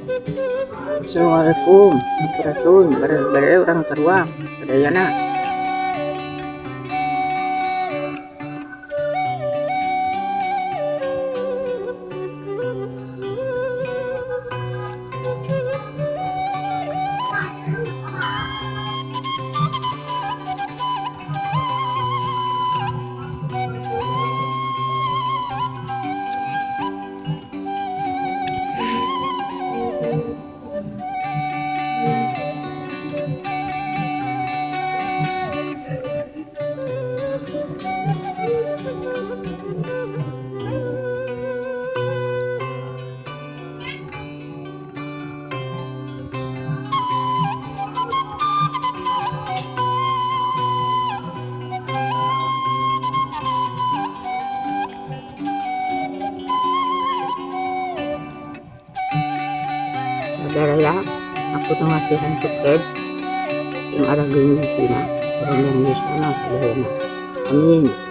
Assalamualaikum warahmatullahi wabarakatuh. Orang terua Dayana. Daraya, aku tuh ngasihan subscribe yang ada di sini. Orang yang bisa, nah, amin.